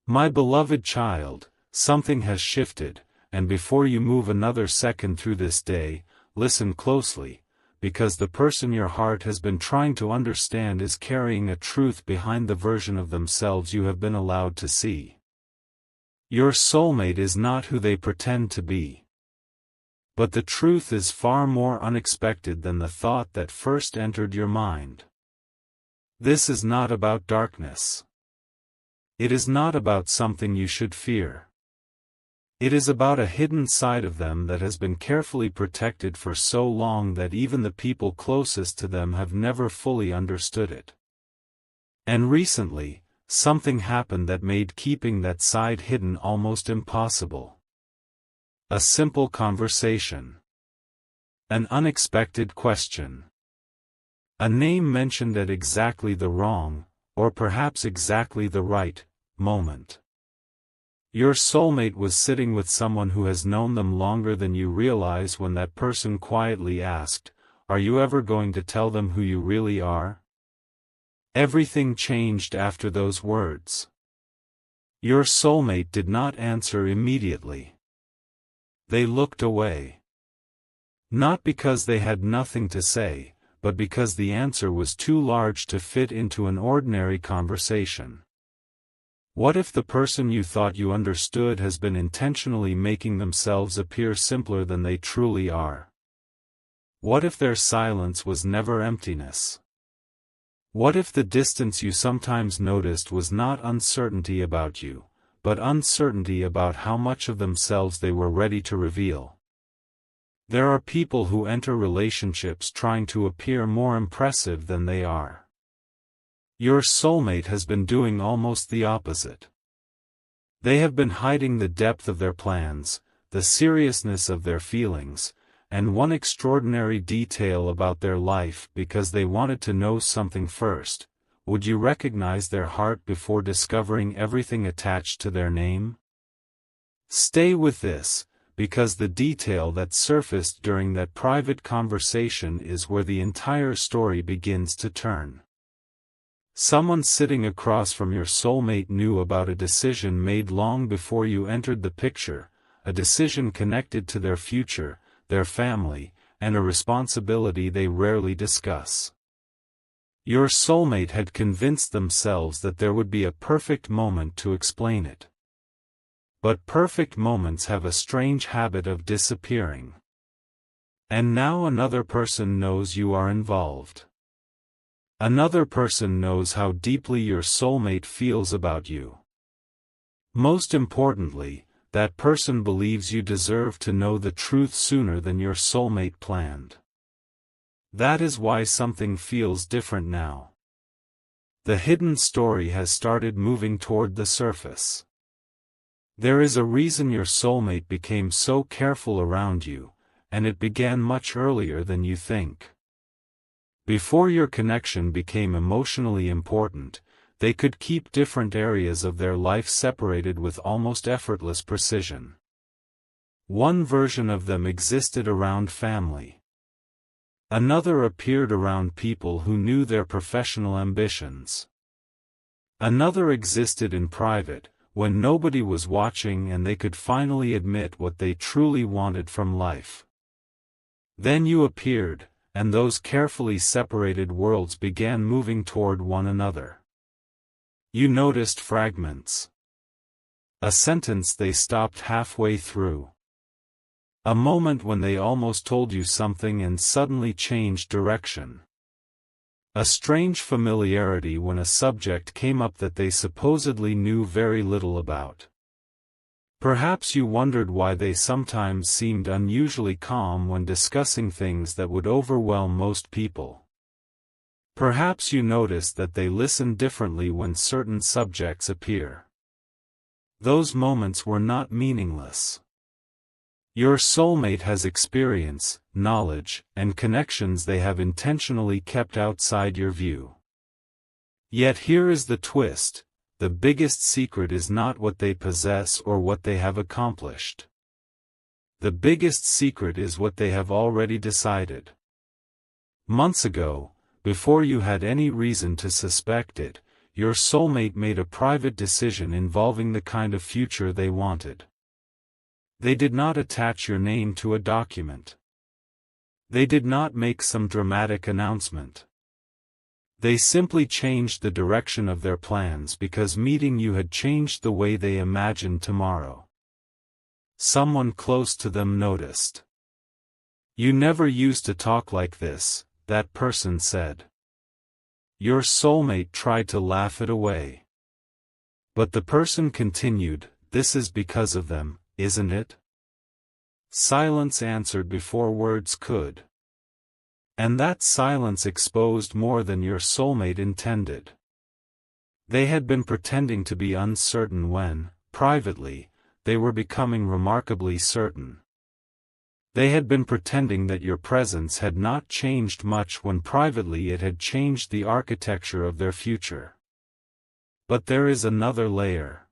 My beloved child, something has shifted, and before you move another second through this day, listen closely, because the person your heart has been trying to understand is carrying a truth behind the version of themselves you have been allowed to see. Your soulmate is not who they pretend to be. But the truth is far more unexpected than the thought that first entered your mind. This is not about darkness. It is not about something you should fear. It is about a hidden side of them that has been carefully protected for so long that even the people closest to them have never fully understood it. And recently, something happened that made keeping that side hidden almost impossible. A simple conversation. An unexpected question. A name mentioned at exactly the wrong, or perhaps exactly the right, moment. Your soulmate was sitting with someone who has known them longer than you realize when that person quietly asked, "Are you ever going to tell them who you really are?" Everything changed after those words. Your soulmate did not answer immediately. They looked away. Not because they had nothing to say, but because the answer was too large to fit into an ordinary conversation. What if the person you thought you understood has been intentionally making themselves appear simpler than they truly are? What if their silence was never emptiness? What if the distance you sometimes noticed was not uncertainty about you, but uncertainty about how much of themselves they were ready to reveal? There are people who enter relationships trying to appear more impressive than they are. Your soulmate has been doing almost the opposite. They have been hiding the depth of their plans, the seriousness of their feelings, and one extraordinary detail about their life because they wanted to know something first. Would you recognize their heart before discovering everything attached to their name? Stay with this, because the detail that surfaced during that private conversation is where the entire story begins to turn. Someone sitting across from your soulmate knew about a decision made long before you entered the picture, a decision connected to their future, their family, and a responsibility they rarely discuss. Your soulmate had convinced themselves that there would be a perfect moment to explain it. But perfect moments have a strange habit of disappearing. And now another person knows you are involved. Another person knows how deeply your soulmate feels about you. Most importantly, that person believes you deserve to know the truth sooner than your soulmate planned. That is why something feels different now. The hidden story has started moving toward the surface. There is a reason your soulmate became so careful around you, and it began much earlier than you think. Before your connection became emotionally important, they could keep different areas of their life separated with almost effortless precision. One version of them existed around family. Another appeared around people who knew their professional ambitions. Another existed in private, when nobody was watching and they could finally admit what they truly wanted from life. Then you appeared, and those carefully separated worlds began moving toward one another. You noticed fragments. A sentence they stopped halfway through. A moment when they almost told you something and suddenly changed direction. A strange familiarity when a subject came up that they supposedly knew very little about. Perhaps you wondered why they sometimes seemed unusually calm when discussing things that would overwhelm most people. Perhaps you noticed that they listen differently when certain subjects appear. Those moments were not meaningless. Your soulmate has experience, knowledge, and connections they have intentionally kept outside your view. Yet here is the twist. The biggest secret is not what they possess or what they have accomplished. The biggest secret is what they have already decided. Months ago, before you had any reason to suspect it, your soulmate made a private decision involving the kind of future they wanted. They did not attach your name to a document. They did not make some dramatic announcement. They simply changed the direction of their plans because meeting you had changed the way they imagined tomorrow. Someone close to them noticed. "You never used to talk like this," that person said. Your soulmate tried to laugh it away. But the person continued, "This is because of them, isn't it?" Silence answered before words could. And that silence exposed more than your soulmate intended. They had been pretending to be uncertain when, privately, they were becoming remarkably certain. They had been pretending that your presence had not changed much when privately it had changed the architecture of their future. But there is another layer.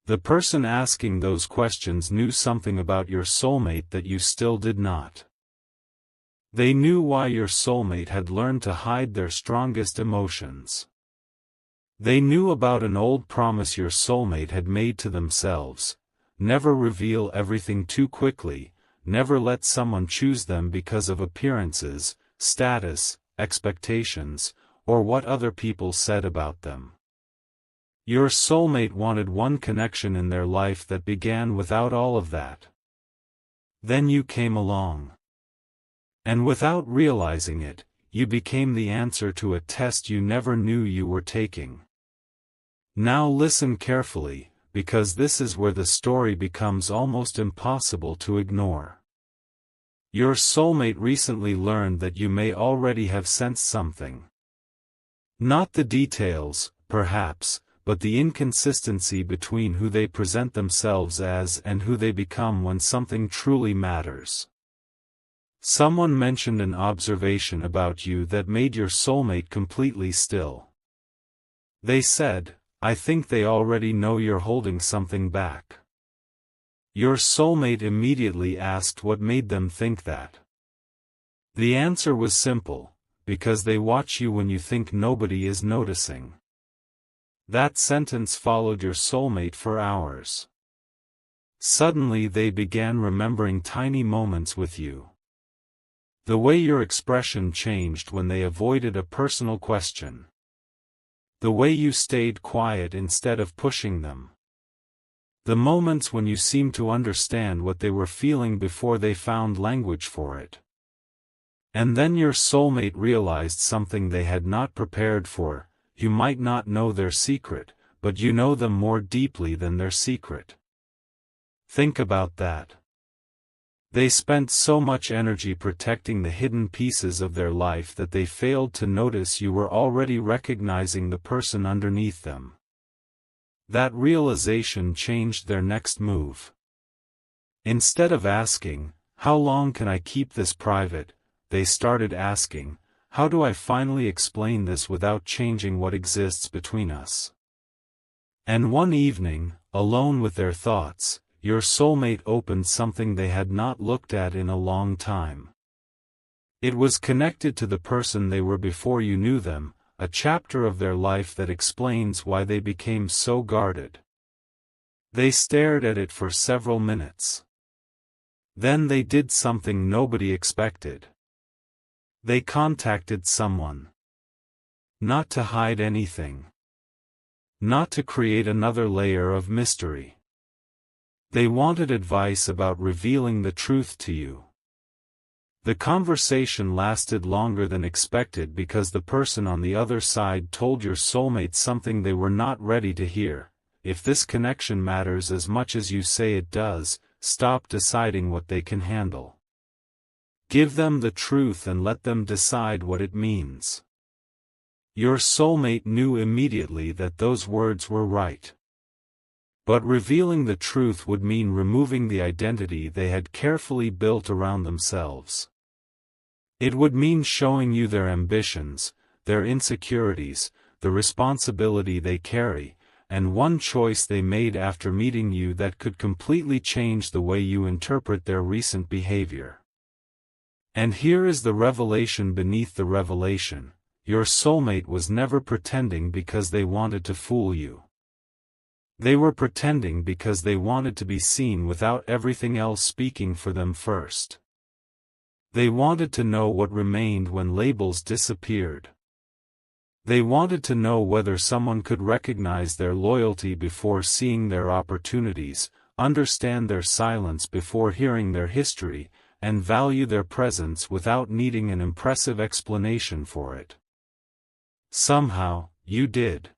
The person asking those questions knew something about your soulmate that you still did not. They knew why your soulmate had learned to hide their strongest emotions. They knew about an old promise your soulmate had made to themselves: never reveal everything too quickly, never let someone choose them because of appearances, status, expectations, or what other people said about them. Your soulmate wanted one connection in their life that began without all of that. Then you came along. And without realizing it, you became the answer to a test you never knew you were taking. Now listen carefully, because this is where the story becomes almost impossible to ignore. Your soulmate recently learned that you may already have sensed something. Not the details, perhaps, but the inconsistency between who they present themselves as and who they become when something truly matters. Someone mentioned an observation about you that made your soulmate completely still. They said, "I think they already know you're holding something back." Your soulmate immediately asked what made them think that. The answer was simple: because they watch you when you think nobody is noticing. That sentence followed your soulmate for hours. Suddenly they began remembering tiny moments with you. The way your expression changed when they avoided a personal question. The way you stayed quiet instead of pushing them. The moments when you seemed to understand what they were feeling before they found language for it. And then your soulmate realized something they had not prepared for: you might not know their secret, but you know them more deeply than their secret. Think about that. They spent so much energy protecting the hidden pieces of their life that they failed to notice you were already recognizing the person underneath them. That realization changed their next move. Instead of asking, "How long can I keep this private?" they started asking, "How do I finally explain this without changing what exists between us?" And one evening, alone with their thoughts, your soulmate opened something they had not looked at in a long time. It was connected to the person they were before you knew them, a chapter of their life that explains why they became so guarded. They stared at it for several minutes. Then they did something nobody expected. They contacted someone. Not to hide anything. Not to create another layer of mystery. They wanted advice about revealing the truth to you. The conversation lasted longer than expected because the person on the other side told your soulmate something they were not ready to hear: if this connection matters as much as you say it does, stop deciding what they can handle. Give them the truth and let them decide what it means. Your soulmate knew immediately that those words were right. But revealing the truth would mean removing the identity they had carefully built around themselves. It would mean showing you their ambitions, their insecurities, the responsibility they carry, and one choice they made after meeting you that could completely change the way you interpret their recent behavior. And here is the revelation beneath the revelation: your soulmate was never pretending because they wanted to fool you. They were pretending because they wanted to be seen without everything else speaking for them first. They wanted to know what remained when labels disappeared. They wanted to know whether someone could recognize their loyalty before seeing their opportunities, understand their silence before hearing their history, and value their presence without needing an impressive explanation for it. Somehow, you did.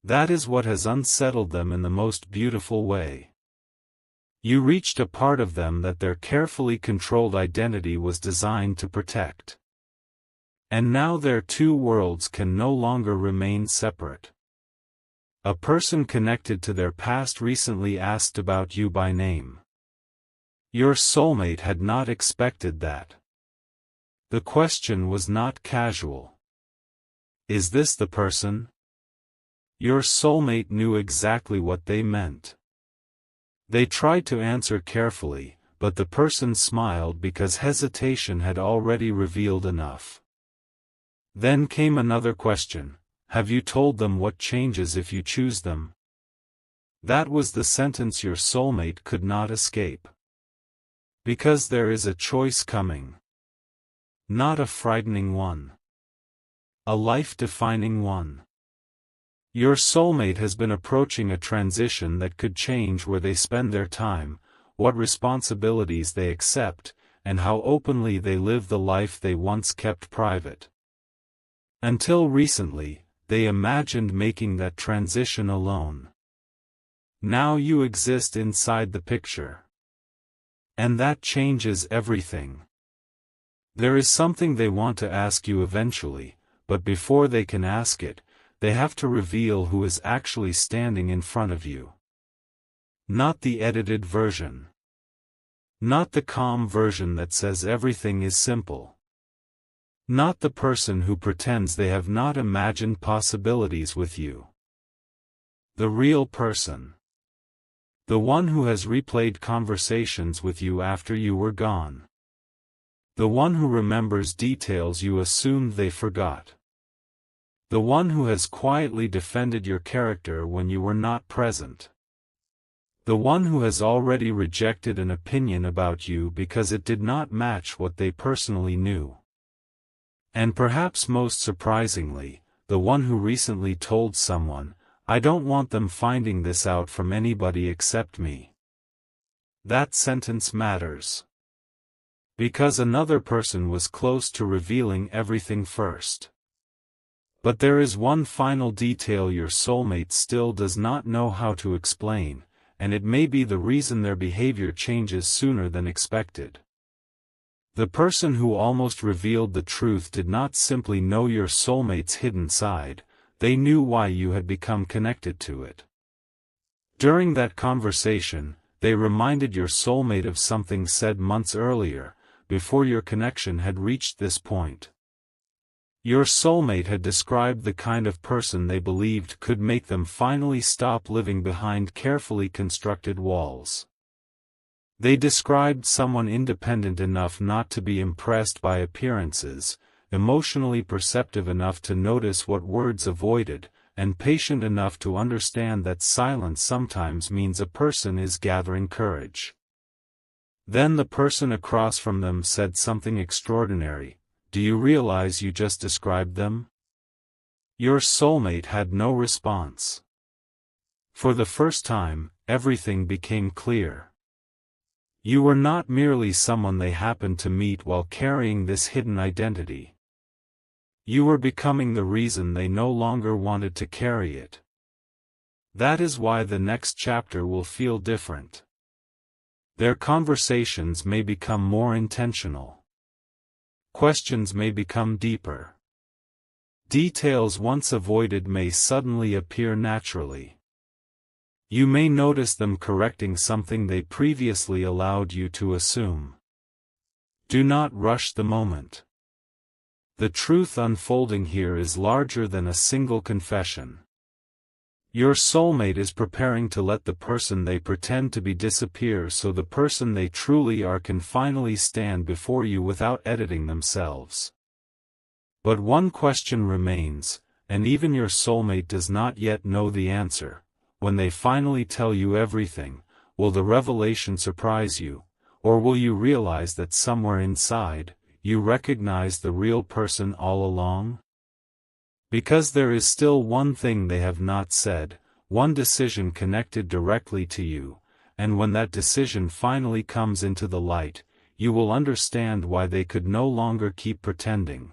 That is what has unsettled them in the most beautiful way. You reached a part of them that their carefully controlled identity was designed to protect. And now their two worlds can no longer remain separate. A person connected to their past recently asked about you by name. Your soulmate had not expected that. The question was not casual. Is this the person? Your soulmate knew exactly what they meant. They tried to answer carefully, but the person smiled because hesitation had already revealed enough. Then came another question: have you told them what changes if you choose them? That was the sentence your soulmate could not escape. Because there is a choice coming. Not a frightening one. A life-defining one. Your soulmate has been approaching a transition that could change where they spend their time, what responsibilities they accept, and how openly they live the life they once kept private. Until recently, they imagined making that transition alone. Now you exist inside the picture. And that changes everything. There is something they want to ask you eventually, but before they can ask it, they have to reveal who is actually standing in front of you. Not the edited version. Not the calm version that says everything is simple. Not the person who pretends they have not imagined possibilities with you. The real person. The one who has replayed conversations with you after you were gone. The one who remembers details you assumed they forgot. The one who has quietly defended your character when you were not present. The one who has already rejected an opinion about you because it did not match what they personally knew. And perhaps most surprisingly, the one who recently told someone, "I don't want them finding this out from anybody except me." That sentence matters. Because another person was close to revealing everything first. But there is one final detail your soulmate still does not know how to explain, and it may be the reason their behavior changes sooner than expected. The person who almost revealed the truth did not simply know your soulmate's hidden side, they knew why you had become connected to it. During that conversation, they reminded your soulmate of something said months earlier, before your connection had reached this point. Your soulmate had described the kind of person they believed could make them finally stop living behind carefully constructed walls. They described someone independent enough not to be impressed by appearances, emotionally perceptive enough to notice what words avoided, and patient enough to understand that silence sometimes means a person is gathering courage. Then the person across from them said something extraordinary: "Do you realize you just described them?" Your soulmate had no response. For the first time, everything became clear. You were not merely someone they happened to meet while carrying this hidden identity. You were becoming the reason they no longer wanted to carry it. That is why the next chapter will feel different. Their conversations may become more intentional. Questions may become deeper. Details once avoided may suddenly appear naturally. You may notice them correcting something they previously allowed you to assume. Do not rush the moment. The truth unfolding here is larger than a single confession. Your soulmate is preparing to let the person they pretend to be disappear so the person they truly are can finally stand before you without editing themselves. But one question remains, and even your soulmate does not yet know the answer. When they finally tell you everything, will the revelation surprise you, or will you realize that somewhere inside, you recognize the real person all along? Because there is still one thing they have not said, one decision connected directly to you, and when that decision finally comes into the light, you will understand why they could no longer keep pretending.